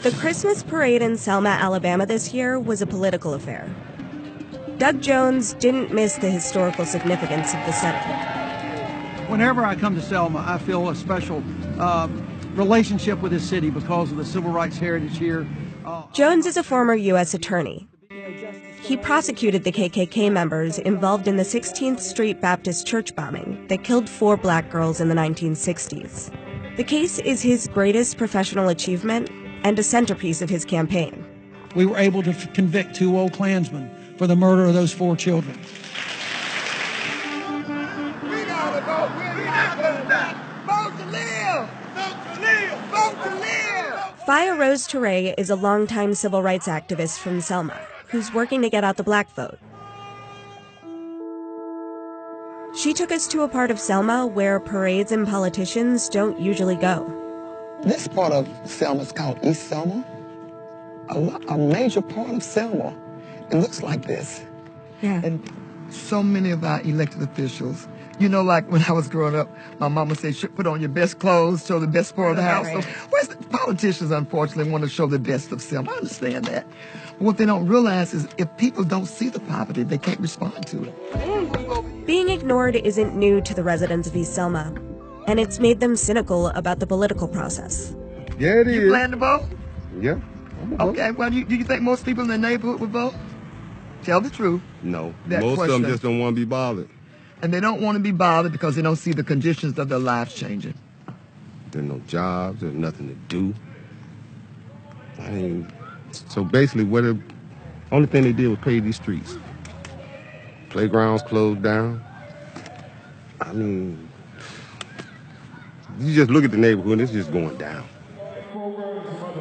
The Christmas parade in Selma, Alabama this year was a political affair. Doug Jones didn't miss the historical significance of the setting. Whenever I come to Selma, I feel a special relationship with this city because of the civil rights heritage here. Jones is a former U.S. attorney. He prosecuted the KKK members involved in the 16th Street Baptist Church bombing that killed 4 black girls in the 1960s. The case is his greatest professional achievement and a centerpiece of his campaign. We were able to convict 2 old Klansmen for the murder of those 4 children. We gotta vote. We're not gonna die. Vote to live. Vote to live. Vote to live. Faya Rose Touré is a longtime civil rights activist from Selma who's working to get out the black vote. She took us to a part of Selma where parades and politicians don't usually go. This part of Selma is called East Selma. A major part of Selma, it looks like this. Yeah. And so many of our elected officials, you know, like when I was growing up, my mama said, put on your best clothes, show the best part of the house. Right. So, where's the politicians, unfortunately, want to show the best of Selma. I understand that. But what they don't realize is if people don't see the poverty, they can't respond to it. Being ignored isn't new to the residents of East Selma, and it's made them cynical about the political process. Yeah, it is. You plan to vote? Yeah. Okay, well, do you think most people in the neighborhood would vote? Tell the truth. No. That Most question. of them just don't want to be bothered. And they don't want to be bothered because they don't see the conditions of their lives changing. There's no jobs, there's nothing to do. I mean, so basically the only thing they did was pave these streets. Playgrounds closed down. I mean, you just look at the neighborhood, it's just going down.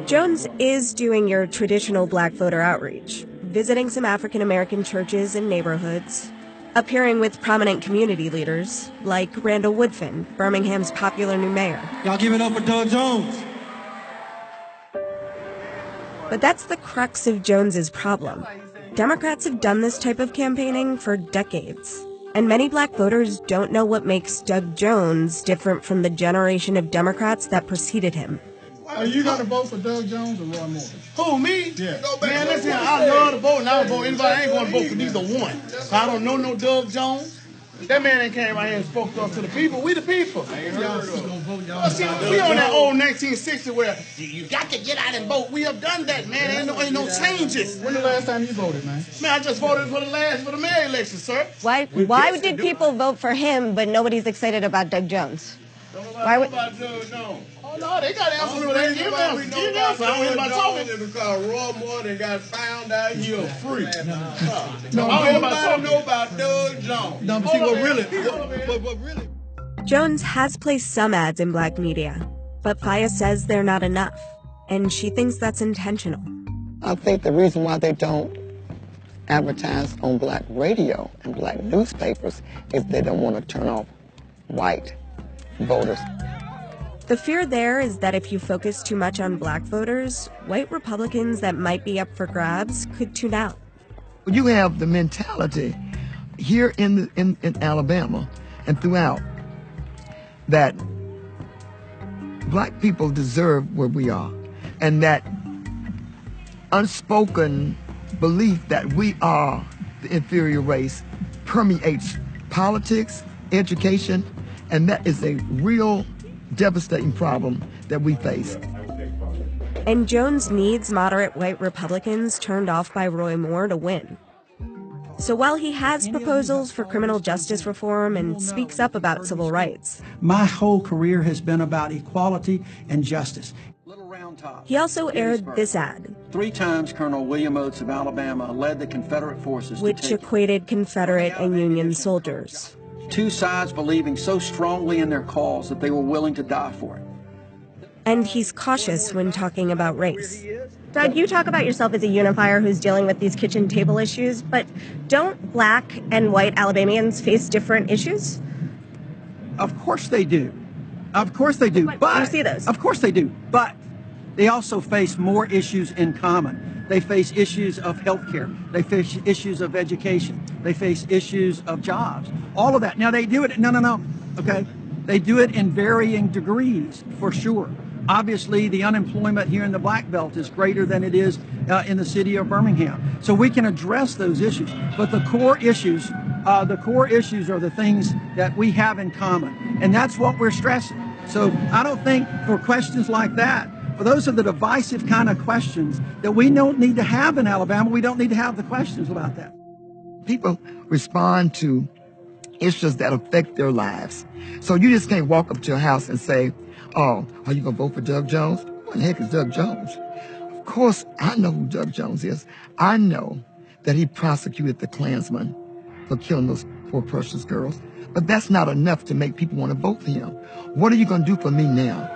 Jones is doing your traditional black voter outreach, visiting some African-American churches and neighborhoods, appearing with prominent community leaders like Randall Woodfin, Birmingham's popular new mayor. Y'all give it up for Doug Jones. But that's the crux of Jones's problem. Democrats have done this type of campaigning for decades, and many black voters don't know what makes Doug Jones different from the generation of Democrats that preceded him. Are you going to vote for Doug Jones or Roy Moore? Who, me? Yeah. Man, listen, I love to vote, and I would vote anybody. I ain't going to vote for neither one. I don't know no Doug Jones. That man ain't came right here and spoke to us, to the people. We the people. Well, see, we on that old 1960 where you got to get out and vote. We have done that, man. Ain't no changes. When the last time you voted, man? Man, I just voted for the mayor election, sir. Why did people vote for him, but nobody's excited about Doug Jones? Why would about Doug Jones? Oh, no, they got answers for that. Give them. I don't hear about talking. Because Roy Moore got found out he was free. No, I don't know about Doug Jones. No, but see, what really? Jones has placed some ads in black media, but Faya says they're not enough, and she thinks that's intentional. I think the reason why they don't advertise on black radio and black newspapers is they don't want to turn off white voters. The fear there is that if you focus too much on black voters, white Republicans that might be up for grabs could tune out. You have the mentality here in Alabama and throughout that black people deserve where we are, and that unspoken belief that we are the inferior race permeates politics, education, and that is a real devastating problem that we face. And Jones needs moderate white Republicans turned off by Roy Moore to win. So while he has proposals for criminal justice reform and speaks up about civil rights, My whole career has been about equality and justice. he also aired this ad, 3 times Colonel William Oates of Alabama led the Confederate forces which equated Confederate and Union soldiers. 2 sides believing so strongly in their cause that they were willing to die for it. And he's cautious when talking about race. Doug, you talk about yourself as a unifier who's dealing with these kitchen table issues, but don't black and white Alabamians face different issues? Of course they do. Of course they do. But you see those? Of course they do. But they also face more issues in common. They face issues of health care. They face issues of education. They face issues of jobs. All of that. Now they do it. No. Okay. They do it in varying degrees, for sure. Obviously, the unemployment here in the Black Belt is greater than it is in the city of Birmingham. So we can address those issues. But the core issues are the things that we have in common. And that's what we're stressing. So I don't think for questions like that, for those are the divisive kind of questions that we don't need to have in Alabama, we don't need to have the questions about that. People respond to issues that affect their lives. So you just can't walk up to a house and say, oh, are you going to vote for Doug Jones? What the heck is Doug Jones? Of course, I know who Doug Jones is. I know that he prosecuted the Klansmen for killing those poor precious girls. But that's not enough to make people want to vote for him. What are you going to do for me now?